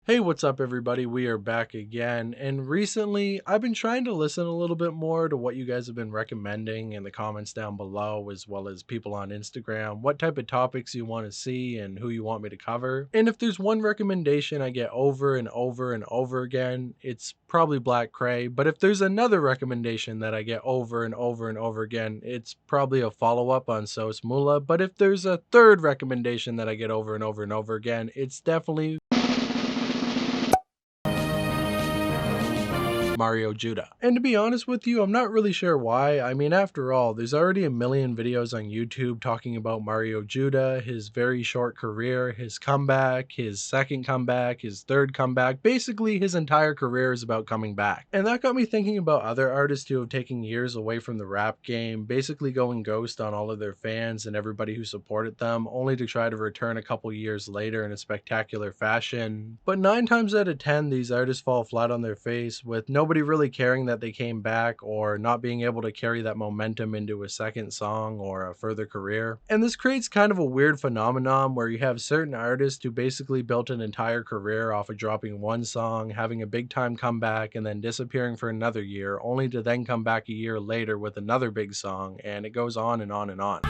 Hey, what's up, everybody? We are back again. And recently, I've been trying to listen a little bit more to what you guys have been recommending in the comments down below, as well as people on Instagram, what type of topics you want to see and who you want me to cover. And if there's one recommendation I get over and over and over again, it's probably Black Cray. But if there's another recommendation that I get over and over and over again, it's probably a follow up on Sos Mula. But if there's a third recommendation that I get over and over and over again, it's definitely Mario Judah. And to be honest with you, I'm not really sure why. I mean, after all, there's already a million videos on YouTube talking about Mario Judah, his very short career, his comeback, his second comeback, his third comeback. Basically, his entire career is about coming back. And that got me thinking about other artists who have taken years away from the rap game, basically going ghost on all of their fans and everybody who supported them, only to try to return a couple years later in a spectacular fashion. But 9 times out of 10, these artists fall flat on their face, with nobody really caring that they came back or not being able to carry that momentum into a second song or a further career. And this creates kind of a weird phenomenon where you have certain artists who basically built an entire career off of dropping one song, having a big time comeback, and then disappearing for another year, only to then come back a year later with another big song, and it goes on and on and on.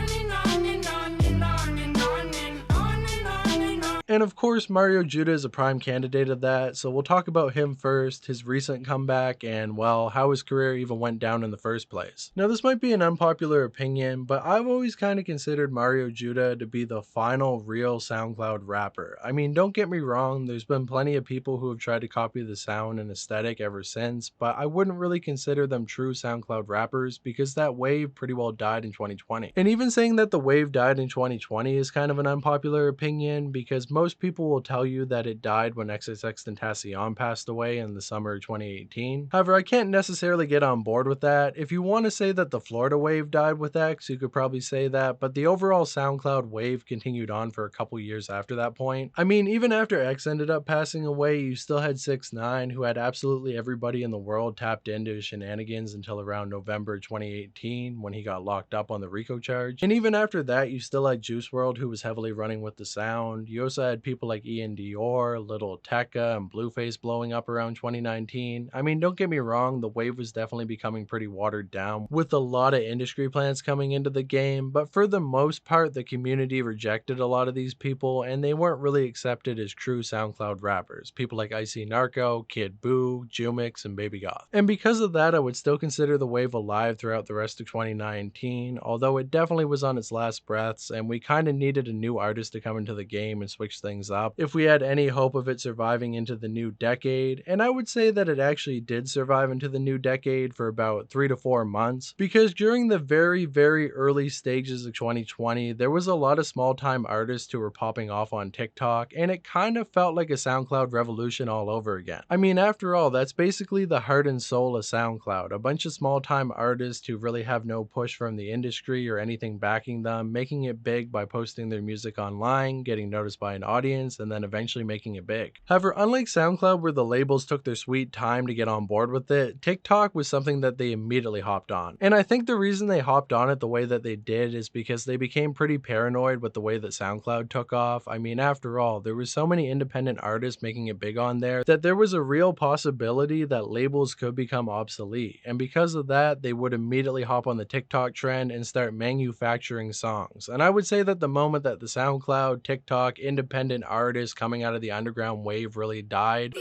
And of course, Mario Judah is a prime candidate of that, so we'll talk about him first, his recent comeback, and well, how his career even went down in the first place. Now, this might be an unpopular opinion, but I've always kind of considered Mario Judah to be the final real SoundCloud rapper. I mean, don't get me wrong, there's been plenty of people who have tried to copy the sound and aesthetic ever since, but I wouldn't really consider them true SoundCloud rappers because that wave pretty well died in 2020. And even saying that the wave died in 2020 is kind of an unpopular opinion because most people will tell you that it died when XXXTentacion passed away in the summer of 2018. However, I can't necessarily get on board with that. If you want to say that the Florida wave died with X, you could probably say that, but the overall SoundCloud wave continued on for a couple years after that point. I mean, even after X ended up passing away, you still had 6ix9ine, who had absolutely everybody in the world tapped into his shenanigans until around November 2018 when he got locked up on the RICO charge. And even after that, you still had Juice WRLD, who was heavily running with the sound. You also had people like Ian Dior, Little Tecca, and Blueface blowing up around 2019. I mean, don't get me wrong, the wave was definitely becoming pretty watered down with a lot of industry plants coming into the game, but for the most part, the community rejected a lot of these people and they weren't really accepted as true SoundCloud rappers. People like Icy Narco, Kid Boo, Jumix, and Baby Goth. And because of that, I would still consider the wave alive throughout the rest of 2019, although it definitely was on its last breaths and we kind of needed a new artist to come into the game and switch things up if we had any hope of it surviving into the new decade. And I would say that it actually did survive into the new decade for about 3 to 4 months, because during the very early stages of 2020 there was a lot of small time artists who were popping off on TikTok, and it kind of felt like a SoundCloud revolution all over again. I mean, after all, that's basically the heart and soul of SoundCloud, a bunch of small time artists who really have no push from the industry or anything backing them, making it big by posting their music online, getting noticed by an audience, and then eventually making it big. However, unlike SoundCloud where the labels took their sweet time to get on board with it, TikTok was something that they immediately hopped on. And I think the reason they hopped on it the way that they did is because they became pretty paranoid with the way that SoundCloud took off. I mean, after all, there were so many independent artists making it big on there that there was a real possibility that labels could become obsolete. And because of that, they would immediately hop on the TikTok trend and start manufacturing songs. And I would say that the moment that the SoundCloud, TikTok, independent artists coming out of the underground wave really died.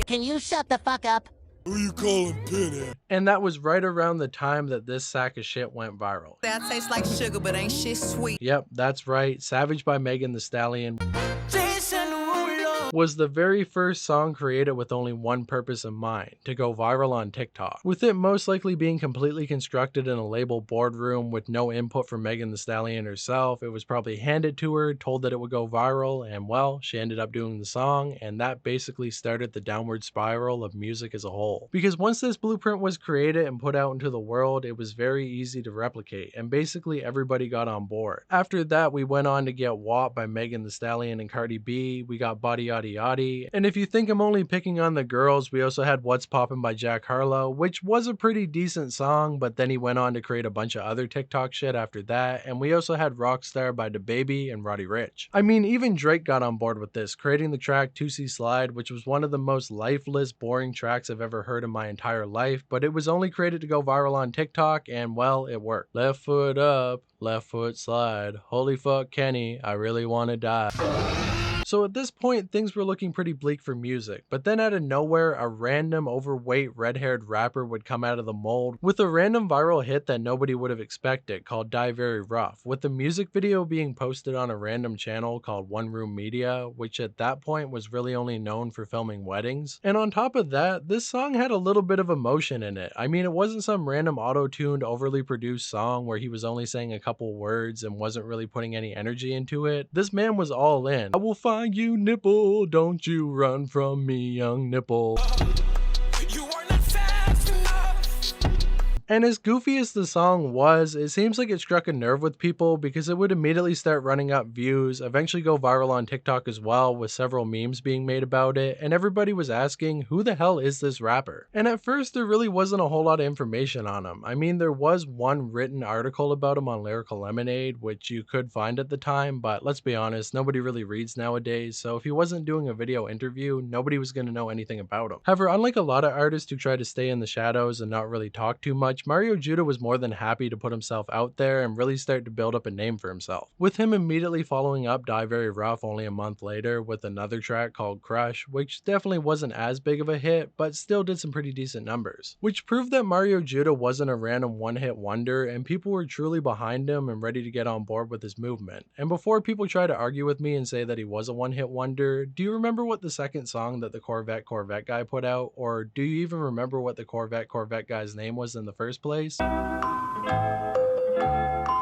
Can you shut the fuck up? Who you calling pinhead? And that was right around the time that this sack of shit went viral. That tastes like sugar, but ain't shit sweet. Yep, that's right. Savage by Megan Thee Stallion was the very first song created with only one purpose in mind: to go viral on TikTok. With it most likely being completely constructed in a label boardroom with no input from Megan Thee Stallion herself, it was probably handed to her, told that it would go viral, and well, she ended up doing the song, and that basically started the downward spiral of music as a whole. Because once this blueprint was created and put out into the world, it was very easy to replicate, and basically everybody got on board. After that, we went on to get WAP by Megan Thee Stallion and Cardi B, we got Body Yaddy yada yada. And if you think I'm only picking on the girls, we also had What's Poppin' by Jack Harlow, which was a pretty decent song, but then he went on to create a bunch of other TikTok shit after that. And we also had Rockstar by DaBaby and Roddy Ricch. I mean, even Drake got on board with this, creating the track 2C Slide, which was one of the most lifeless, boring tracks I've ever heard in my entire life, but it was only created to go viral on TikTok, and well, it worked. Left foot up, left foot slide. Holy fuck, Kenny, I really wanna die. So at this point, things were looking pretty bleak for music, but then out of nowhere, a random overweight red-haired rapper would come out of the mold with a random viral hit that nobody would have expected called Die Very Rough, with the music video being posted on a random channel called One Room Media, which at that point was really only known for filming weddings. And on top of that, this song had a little bit of emotion in it. I mean, it wasn't some random auto-tuned, overly produced song where he was only saying a couple words and wasn't really putting any energy into it. This man was all in. I will find you, nipple, don't you run from me, young nipple. You are not fast enough. And as goofy as the song was, it seems like it struck a nerve with people because it would immediately start running up views, eventually go viral on TikTok as well, with several memes being made about it, and everybody was asking, who the hell is this rapper? And at first, there really wasn't a whole lot of information on him. I mean, there was one written article about him on Lyrical Lemonade, which you could find at the time, but let's be honest, nobody really reads nowadays, so if he wasn't doing a video interview, nobody was going to know anything about him. However, unlike a lot of artists who try to stay in the shadows and not really talk too much, Mario Judah was more than happy to put himself out there and really start to build up a name for himself, with him immediately following up Die Very Rough only a month later with another track called Crush, which definitely wasn't as big of a hit, but still did some pretty decent numbers, which proved that Mario Judah wasn't a random one-hit wonder and people were truly behind him and ready to get on board with his movement. And before people try to argue with me and say that he was a one-hit wonder, do you remember what the second song that the Corvette guy put out, or do you even remember what the Corvette guy's name was in the first place?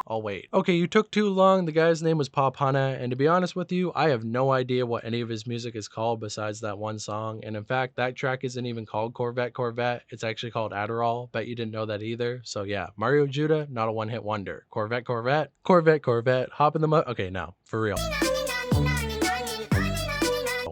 I'll wait. Okay, you took too long. The guy's name was Pop Hunna, and to be honest with you, I have no idea what any of his music is called besides that one song, and in fact, that track isn't even called Corvette, it's actually called Adderall. Bet you didn't know that either. So yeah, Mario Judah, not a one-hit wonder. Corvette, hop in the okay, now, for real.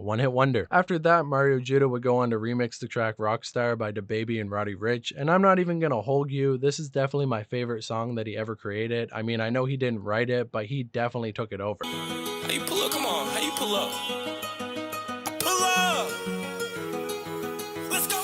One-hit wonder. After that, Mario Judah would go on to remix the track Rockstar by DaBaby and Roddy Ricch, and I'm not even gonna hold you, this is definitely my favorite song that he ever created. I mean, I know he didn't write it, but he definitely took it over. How you pull up? Come on, how you pull up? Pull up! Let's go!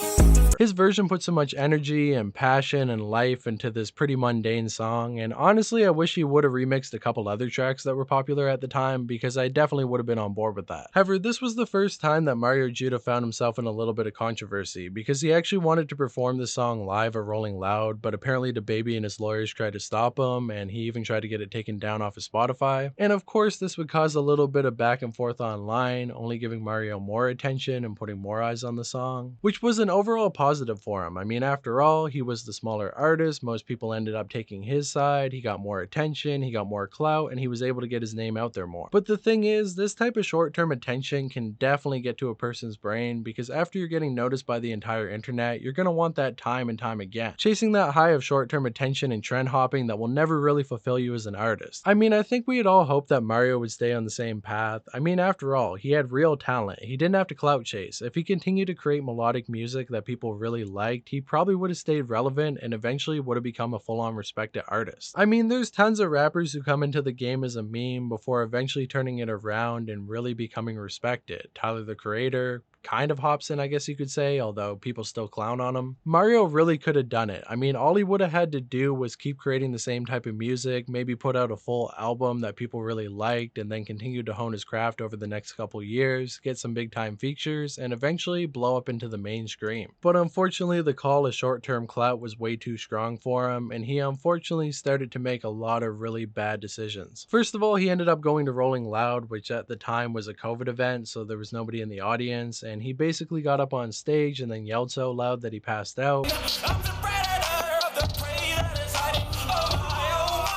His version put so much energy and passion and life into this pretty mundane song, and honestly, I wish he would have remixed a couple other tracks that were popular at the time because I definitely would have been on board with that. However, this was the first time that Mario Judah found himself in a little bit of controversy because he actually wanted to perform the song live at Rolling Loud, but apparently DaBaby and his lawyers tried to stop him, and he even tried to get it taken down off of Spotify. And of course, this would cause a little bit of back and forth online, only giving Mario more attention and putting more eyes on the song, which was an overall positive for him. I mean, after all, he was the smaller artist, most people ended up taking his side, he got more attention, he got more clout, and he was able to get his name out there more. But the thing is, this type of short-term attention can definitely get to a person's brain because after you're getting noticed by the entire internet, you're gonna want that time and time again, chasing that high of short-term attention and trend hopping that will never really fulfill you as an artist. I mean, I think we had all hoped that Mario would stay on the same path. I mean, after all, he had real talent, he didn't have to clout chase. If he continued to create melodic music that people really liked, he probably would have stayed relevant and eventually would have become a full-on respected artist. I mean, there's tons of rappers who come into the game as a meme before eventually turning it around and really becoming respected. Tyler the Creator kind of hops in, I guess you could say, although people still clown on him. Mario really could have done it. I mean, all he would have had to do was keep creating the same type of music, maybe put out a full album that people really liked, and then continue to hone his craft over the next couple years, get some big time features, and eventually blow up into the mainstream. But unfortunately, the call of short-term clout was way too strong for him, and he unfortunately started to make a lot of really bad decisions. First of all, he ended up going to Rolling Loud, which at the time was a COVID event, so there was nobody in the audience, and he basically got up on stage and then yelled so loud that he passed out,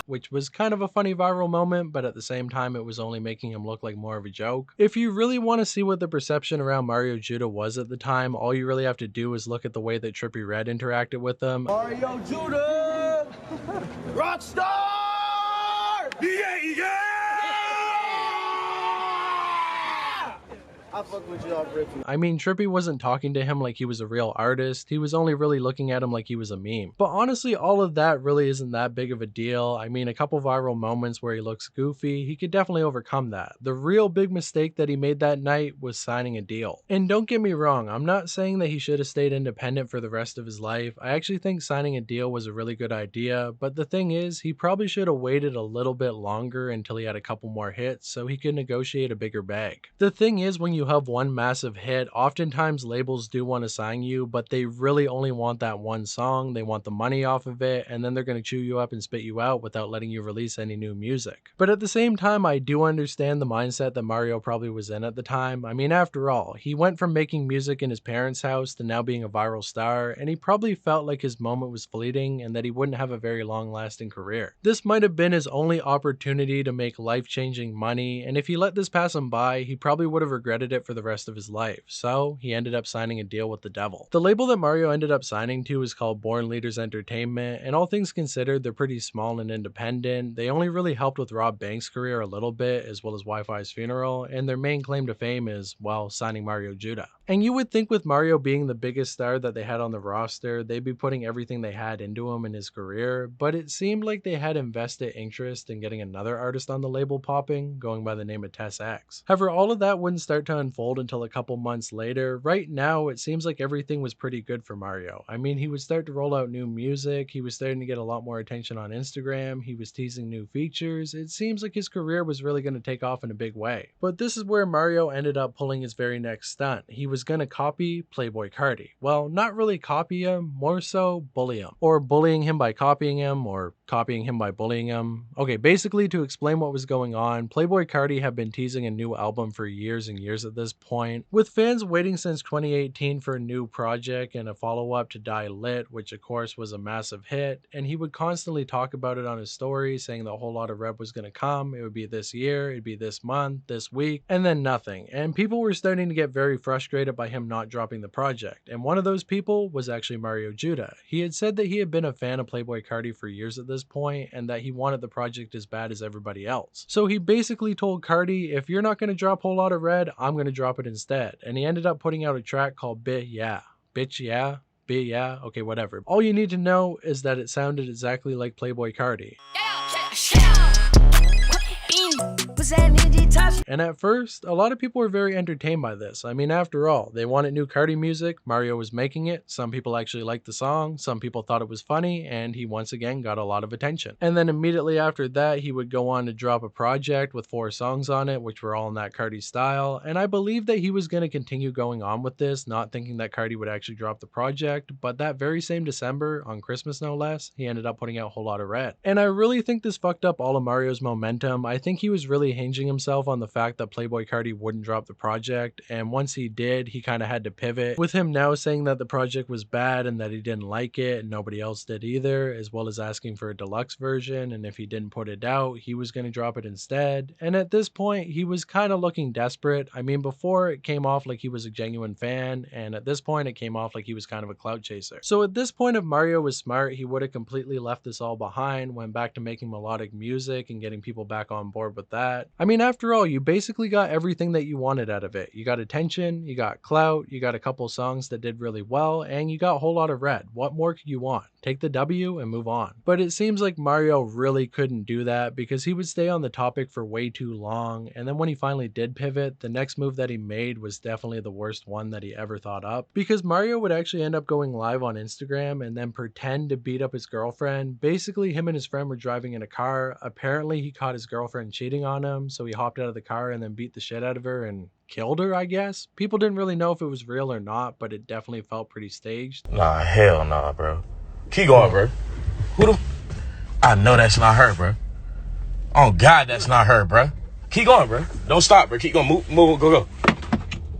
which was kind of a funny viral moment, but at the same time it was only making him look like more of a joke. If you really want to see what the perception around Mario Judah was at the time, all you really have to do is look at the way that Trippie Redd interacted with him. Mario Judah! Rockstar! Yeah, yeah! I fuck with you off rip. I mean, Trippie wasn't talking to him like he was a real artist, he was only really looking at him like he was a meme. But honestly, all of that really isn't that big of a deal. I mean, a couple viral moments where he looks goofy, he could definitely overcome that. The real big mistake that he made that night was signing a deal. And don't get me wrong, I'm not saying that he should have stayed independent for the rest of his life. I actually think signing a deal was a really good idea, but the thing is, he probably should have waited a little bit longer until he had a couple more hits so he could negotiate a bigger bag. The thing is, when you have one massive hit, oftentimes labels do want to sign you, but they really only want that one song, they want the money off of it, and then they're going to chew you up and spit you out without letting you release any new music. But at the same time, I do understand the mindset that Mario probably was in at the time. I mean, after all, he went from making music in his parents' house to now being a viral star, and he probably felt like his moment was fleeting and that he wouldn't have a very long-lasting career. This might have been his only opportunity to make life-changing money, and if he let this pass him by, he probably would have regretted it for the rest of his life, so he ended up signing a deal with the devil. The label that Mario ended up signing to is called Born Leaders Entertainment, and all things considered, they're pretty small and independent. They only really helped with Rob Banks' career a little bit, as well as Wi-Fi's funeral, and their main claim to fame is, well, signing Mario Judah. And you would think with Mario being the biggest star that they had on the roster, they'd be putting everything they had into him in his career, but it seemed like they had invested interest in getting another artist on the label popping, going by the name of Tess X. However, all of that wouldn't start to unfold until a couple months later. Right now, it seems like everything was pretty good for Mario. I mean, he would start to roll out new music, he was starting to get a lot more attention on Instagram, he was teasing new features. It seems like his career was really going to take off in a big way. But this is where Mario ended up pulling his very next stunt. He was going to copy Playboi Carti. Well, not really copy him, more so bully him. Or bullying him by copying him, or copying him by bullying him. Okay, basically to explain what was going on, Playboi Carti had been teasing a new album for years and years at this point, with fans waiting since 2018 for a new project and a follow-up to Die Lit, which of course was a massive hit, and he would constantly talk about it on his story, saying that a whole lot of rep was going to come, it would be this year, it'd be this month, this week, and then nothing. And people were starting to get very frustrated by him not dropping the project, and one of those people was actually Mario Judah. He had said that he had been a fan of Playboi Carti for years at this point, and that he wanted the project as bad as everybody else. So he basically told Carti, if you're not going to drop Whole Lotta Red, I'm going to drop it instead. And he ended up putting out a track called Bitch Yeah, okay, whatever. All you need to know is that it sounded exactly like Playboi Carti. And at first, a lot of people were very entertained by this. I mean, after all, they wanted new Carti music, Mario was making it, some people actually liked the song, some people thought it was funny, and he once again got a lot of attention. And then immediately after that, he would go on to drop a project with 4 songs on it, which were all in that Carti style, and I believe that he was going to continue going on with this, not thinking that Carti would actually drop the project, but that very same December, on Christmas no less, he ended up putting out Whole Lotta Red. And I really think this fucked up all of Mario's momentum. I think he was really hinging himself on the fact that Playboi Carti wouldn't drop the project, and once he did, he kind of had to pivot, with him now saying that the project was bad and that he didn't like it and nobody else did either, as well as asking for a deluxe version, and if he didn't put it out, he was going to drop it instead. And at this point, he was kind of looking desperate. I mean, before it came off like he was a genuine fan, and at this point it came off like he was kind of a clout chaser. So at this point, if Mario was smart, he would have completely left this all behind, went back to making melodic music and getting people back on board with that. I mean, after all, you basically got everything that you wanted out of it. You got attention, you got clout, you got a couple songs that did really well, and you got a whole lot of red. What more could you want? Take the W and move on. But it seems like Mario really couldn't do that because he would stay on the topic for way too long, and then when he finally did pivot, the next move that he made was definitely the worst one that he ever thought up, because Mario would actually end up going live on Instagram and then pretend to beat up his girlfriend. Basically, him and his friend were driving in a car. Apparently, he caught his girlfriend cheating on him, so he hopped out of the car and then beat the shit out of her and killed her, I guess. People didn't really know if it was real or not, but it definitely felt pretty staged. Nah, hell nah, bro. Keep going, bro. I know that's not her, bro. Oh, God, that's not her, bro. Keep going, bro. Don't stop, bro. Keep going. Move, go.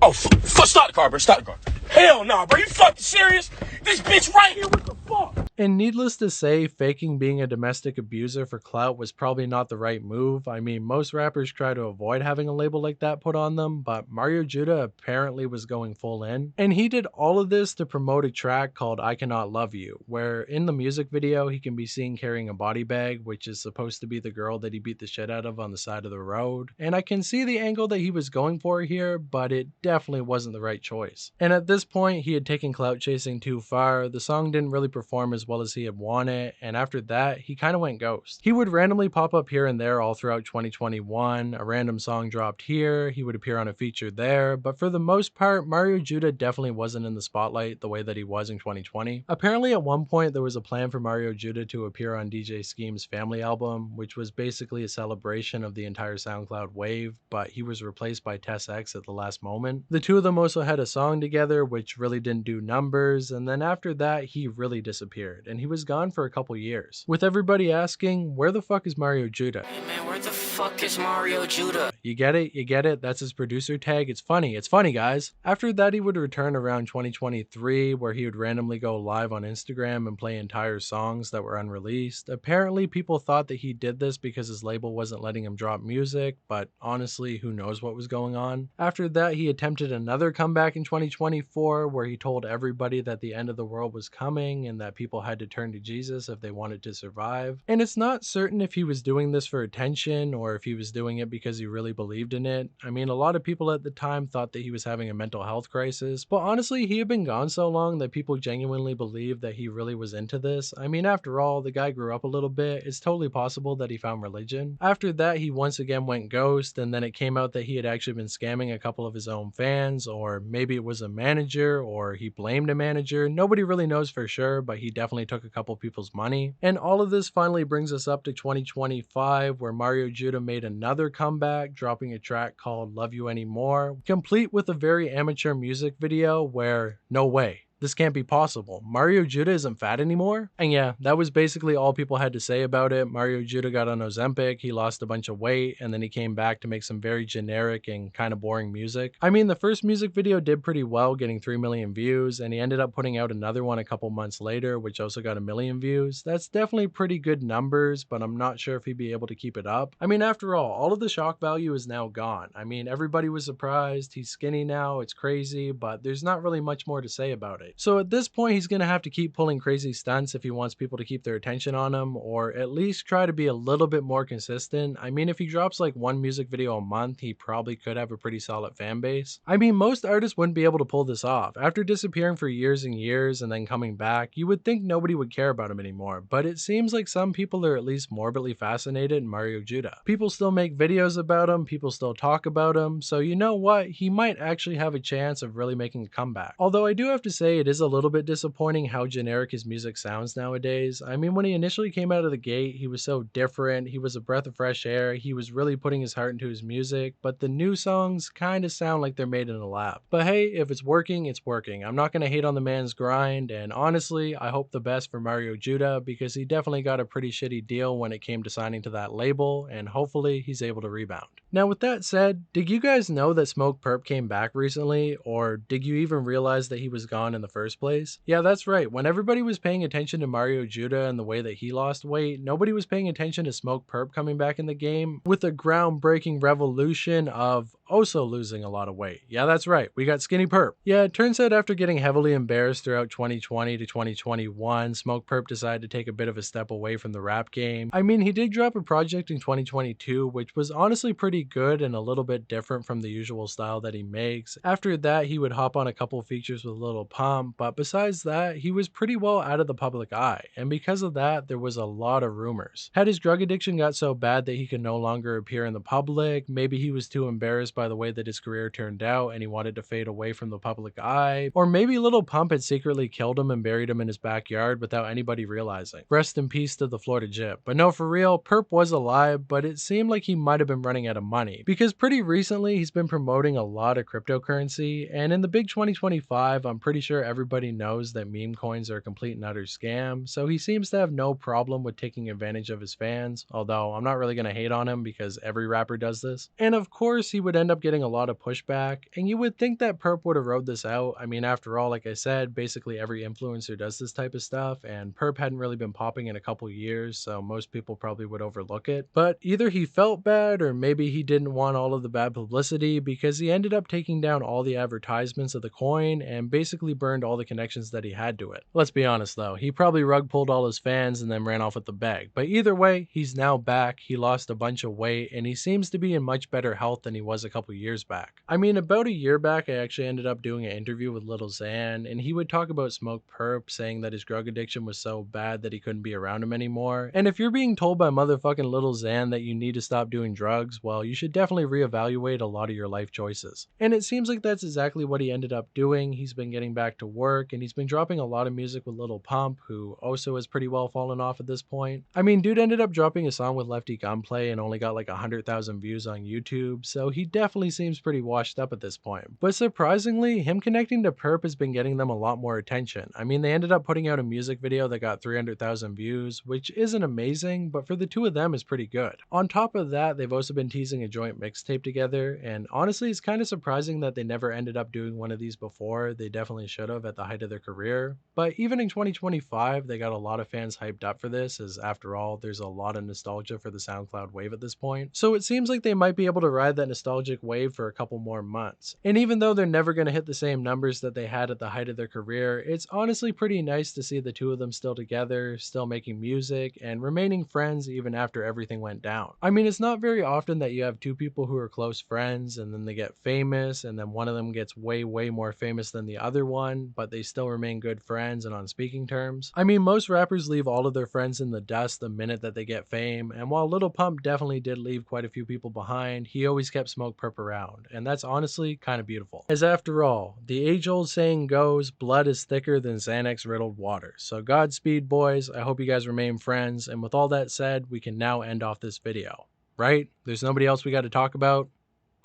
Oh, stop the car, bro. Stop the car. Hell nah, bro. You fucking serious? This bitch right here, what the fuck? And needless to say, faking being a domestic abuser for clout was probably not the right move. I mean, most rappers try to avoid having a label like that put on them, but Mario Judah apparently was going full in. And he did all of this to promote a track called I Cannot Love You, where in the music video he can be seen carrying a body bag, which is supposed to be the girl that he beat the shit out of on the side of the road. And I can see the angle that he was going for here, but it definitely wasn't the right choice. And at this point, he had taken clout chasing too far. The song didn't really perform as well as he had wanted, and after that, he kind of went ghost. He would randomly pop up here and there all throughout 2021. A random song dropped here, he would appear on a feature there, but for the most part, Mario Judah definitely wasn't in the spotlight the way that he was in 2020. Apparently at one point there was a plan for Mario Judah to appear on DJ Scheme's Family album, which was basically a celebration of the entire SoundCloud wave, but he was replaced by Tess X at the last moment. The two of them also had a song together, which really didn't do numbers, and then after that, he really disappeared, and he was gone for a couple years. With everybody asking, where the fuck is Mario Judah? Hey man, where the fuck is Mario Judah? You get it? You get it? That's his producer tag. It's funny guys. After that, he would return around 2023, where he would randomly go live on Instagram and play entire songs that were unreleased. Apparently, people thought that he did this because his label wasn't letting him drop music, but honestly, who knows what was going on. After that, he attempted another comeback in 2024, where he told everybody that the end of the world was coming and that people had to turn to Jesus if they wanted to survive. And it's not certain if he was doing this for attention or if he was doing it because he really believed in it. I mean, a lot of people at the time thought that he was having a mental health crisis, but honestly, he had been gone so long that people genuinely believed that he really was into this. I mean, after all, the guy grew up a little bit. It's totally possible that he found religion. After that, he once again went ghost, and then it came out that he had actually been scamming a couple of his own fans, or maybe it was a manager, or he blamed a manager. Nobody really knows for sure, but he definitely took a couple people's money. And all of this finally brings us up to 2025, where Mario Judah made another comeback, dropping a track called Love You Anymore, complete with a very amateur music video where, no way, this can't be possible. Mario Judah isn't fat anymore? And yeah, that was basically all people had to say about it. Mario Judah got on Ozempic, he lost a bunch of weight, and then he came back to make some very generic and kind of boring music. I mean, the first music video did pretty well, getting 3 million views, and he ended up putting out another one a couple months later, which also got 1 million views. That's definitely pretty good numbers, but I'm not sure if he'd be able to keep it up. I mean, after all of the shock value is now gone. I mean, everybody was surprised, he's skinny now, it's crazy, but there's not really much more to say about it. So at this point, he's going to have to keep pulling crazy stunts if he wants people to keep their attention on him, or at least try to be a little bit more consistent. I mean, if he drops like 1 music video a month, he probably could have a pretty solid fan base. I mean, most artists wouldn't be able to pull this off. After disappearing for years and years and then coming back, you would think nobody would care about him anymore, but it seems like some people are at least morbidly fascinated in Mario Judah. People still make videos about him, people still talk about him, so you know what? He might actually have a chance of really making a comeback. Although I do have to say, it is a little bit disappointing how generic his music sounds nowadays. I mean, when he initially came out of the gate, he was so different, he was a breath of fresh air, he was really putting his heart into his music, but the new songs kind of sound like they're made in a lab. But hey, if it's working, it's working. I'm not going to hate on the man's grind, and honestly, I hope the best for Mario Judah, because he definitely got a pretty shitty deal when it came to signing to that label, and hopefully he's able to rebound. Now with that said, did you guys know that Smokepurpp came back recently, or did you even realize that he was gone in the first place? Yeah, that's right. When everybody was paying attention to Mario Judah and the way that he lost weight, nobody was paying attention to Smokepurpp coming back in the game with a groundbreaking revolution of also losing a lot of weight. Yeah, that's right. We got Skinny Purpp. Yeah, it turns out after getting heavily embarrassed throughout 2020 to 2021, Smokepurpp decided to take a bit of a step away from the rap game. I mean, he did drop a project in 2022, which was honestly pretty good and a little bit different from the usual style that he makes. After that, he would hop on a couple features with Lil Pump, but besides that, he was pretty well out of the public eye, and because of that, there was a lot of rumors. Had his drug addiction got so bad that he could no longer appear in the public, maybe he was too embarrassed by the way that his career turned out and he wanted to fade away from the public eye, or maybe Lil Pump had secretly killed him and buried him in his backyard without anybody realizing. Rest in peace to the Florida Gyp. But no, for real, Purpp was alive, but it seemed like he might have been running out of money, because pretty recently he's been promoting a lot of cryptocurrency, and in the big 2025, I'm pretty sure everybody knows that meme coins are a complete and utter scam, so he seems to have no problem with taking advantage of his fans, although I'm not really going to hate on him because every rapper does this. And of course, he would end end up getting a lot of pushback, and you would think that Perp would have rode this out. I mean, after all, like I said, basically every influencer does this type of stuff, and Perp hadn't really been popping in a couple years, so most people probably would overlook it. But either he felt bad, or maybe he didn't want all of the bad publicity, because he ended up taking down all the advertisements of the coin and basically burned all the connections that he had to it. Let's be honest though, he probably rug pulled all his fans and then ran off with the bag. But either way, he's now back, he lost a bunch of weight, and he seems to be in much better health than he was a couple years back. I mean, about a year back, I actually ended up doing an interview with Lil Xan, and he would talk about Smokepurpp, saying that his drug addiction was so bad that he couldn't be around him anymore. And if you're being told by motherfucking Lil Xan that you need to stop doing drugs, well, you should definitely reevaluate a lot of your life choices. And it seems like that's exactly what he ended up doing. He's been getting back to work, and he's been dropping a lot of music with Lil Pump, who also has pretty well fallen off at this point. I mean, dude ended up dropping a song with Lefty Gunplay and only got like 100,000 views on YouTube, so he definitely seems pretty washed up at this point. But surprisingly, him connecting to Perp has been getting them a lot more attention. I mean, they ended up putting out a music video that got 300,000 views, which isn't amazing, but for the two of them is pretty good. On top of that, they've also been teasing a joint mixtape together, and honestly, it's kind of surprising that they never ended up doing one of these before. They definitely should have at the height of their career. But even in 2025, they got a lot of fans hyped up for this, as after all, there's a lot of nostalgia for the SoundCloud wave at this point. So it seems like they might be able to ride that nostalgic wave for a couple more months. And even though they're never going to hit the same numbers that they had at the height of their career, it's honestly pretty nice to see the two of them still together, still making music, and remaining friends even after everything went down. I mean, it's not very often that you have two people who are close friends and then they get famous, and then one of them gets way more famous than the other one, but they still remain good friends and on speaking terms. I mean, most rappers leave all of their friends in the dust the minute that they get fame, and while Lil Pump definitely did leave quite a few people behind, he always kept Smokepurpp around, and that's honestly kind of beautiful. As after all, the age-old saying goes, blood is thicker than Xanax-riddled water. So Godspeed, boys. I hope you guys remain friends, and with all that said, we can now end off this video. Right? There's nobody else we got to talk about?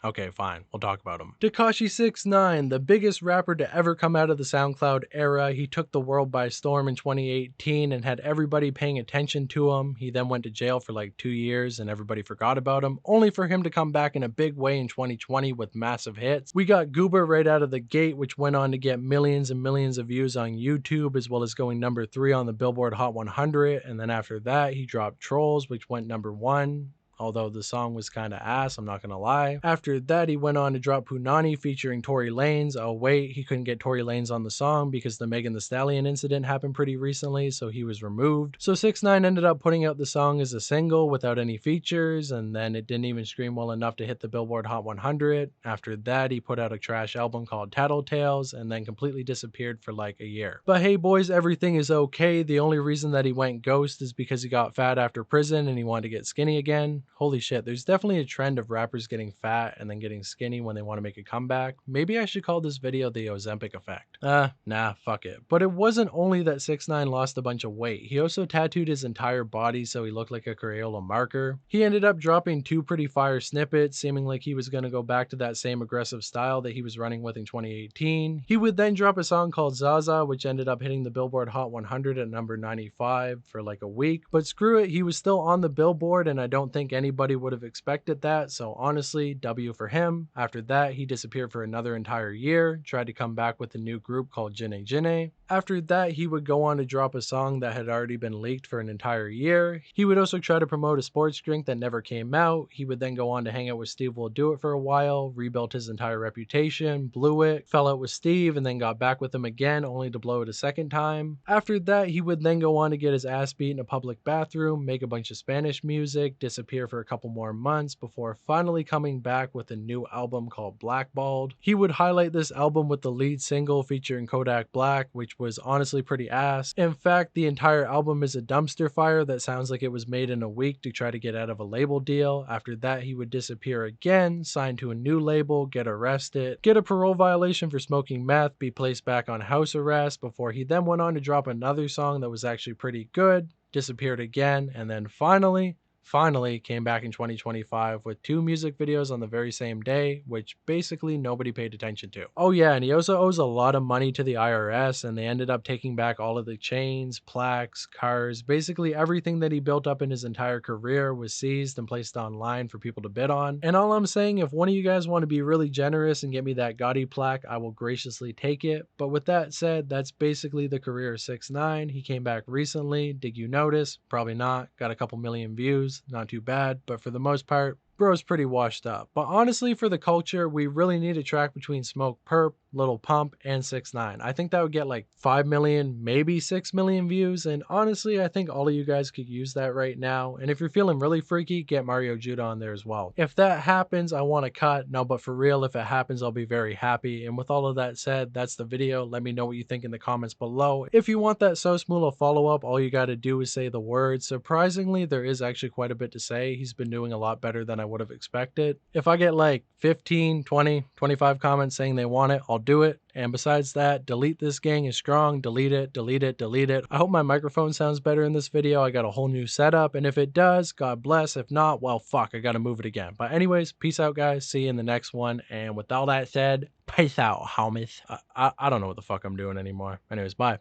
Okay, fine. We'll talk about him. Tekashi 6ix9ine, the biggest rapper to ever come out of the SoundCloud era. He took the world by storm in 2018 and had everybody paying attention to him. He then went to jail for like 2 years and everybody forgot about him, only for him to come back in a big way in 2020 with massive hits. We got Goober right out of the gate, which went on to get millions and millions of views on YouTube, as well as going number 3 on the Billboard Hot 100. And then after that, he dropped Trolls, which went number 1. Although the song was kinda ass, I'm not gonna lie. After that, he went on to drop Punani featuring Tory Lanez. Oh wait, he couldn't get Tory Lanez on the song because the Megan Thee Stallion incident happened pretty recently, so he was removed. So 6ix9ine ended up putting out the song as a single without any features, and then it didn't even scream well enough to hit the Billboard Hot 100. After that, he put out a trash album called Tattletales, and then completely disappeared for like a year. But hey boys, everything is okay. The only reason that he went ghost is because he got fat after prison and he wanted to get skinny again. Holy shit, there's definitely a trend of rappers getting fat and then getting skinny when they want to make a comeback. Maybe I should call this video the Ozempic effect. Nah, fuck it. But it wasn't only that 6ix9ine lost a bunch of weight, he also tattooed his entire body so he looked like a Crayola marker. He ended up dropping 2 pretty fire snippets, seeming like he was gonna go back to that same aggressive style that he was running with in 2018. He would then drop a song called Zaza, which ended up hitting the Billboard Hot 100 at number 95 for like a week. But screw it, he was still on the Billboard, and I don't think anybody would have expected that, so honestly, W for him. After that, he disappeared for another entire year, tried to come back with a new group called Jinne Jinne. After that, he would go on to drop a song that had already been leaked for an entire year. He would also try to promote a sports drink that never came out. He would then go on to hang out with Steve Will Do It for a while, rebuilt his entire reputation, blew it, fell out with Steve, and then got back with him again, only to blow it a second time. After that, he would then go on to get his ass beat in a public bathroom, make a bunch of Spanish music, disappear for a couple more months before finally coming back with a new album called Blackballed. He would highlight this album with the lead single featuring Kodak Black, which was honestly pretty ass. In fact, the entire album is a dumpster fire that sounds like it was made in a week to try to get out of a label deal. After that, he would disappear again, sign to a new label, get arrested, get a parole violation for smoking meth, be placed back on house arrest, before he then went on to drop another song that was actually pretty good, disappeared again, and then finally finally came back in 2025 with 2 music videos on the very same day, which basically nobody paid attention to. Oh yeah, and he also owes a lot of money to the IRS, and they ended up taking back all of the chains, plaques, cars, basically everything that he built up in his entire career was seized and placed online for people to bid on. And all I'm saying, if one of you guys want to be really generous and get me that Gotti plaque, I will graciously take it. But with that said, that's basically the career of 6ix9ine. He came back recently. Did you notice? Probably not. Got a couple million views. Not too bad, but for the most part, bro's pretty washed up. But honestly, for the culture, we really need a track between Smokepurpp, Lil Pump, and 6ix9ine. I think that would get like 5 million, maybe 6 million views, and honestly, I think all of you guys could use that right now. And if you're feeling really freaky, get Mario Judah on there as well. If that happens, I want to cut. No, but for real, if it happens, I'll be very happy. And with all of that said, that's the video. Let me know what you think in the comments below. If you want that So Smoola follow-up, all you got to do is say the word. Surprisingly, there is actually quite a bit to say. He's been doing a lot better than I would have expected. If I get like 15, 20, 25 comments saying they want it, I'll do it. And besides that, delete this gang is strong, delete it, delete it, delete it. I hope my microphone sounds better in this video. I got a whole new setup, and if it does, God bless. If not, well, fuck, I gotta move it again. But anyways, peace out, guys. See you in the next one. And with all that said, peace out, homies. I don't know what the fuck I'm doing anymore. Anyways, bye.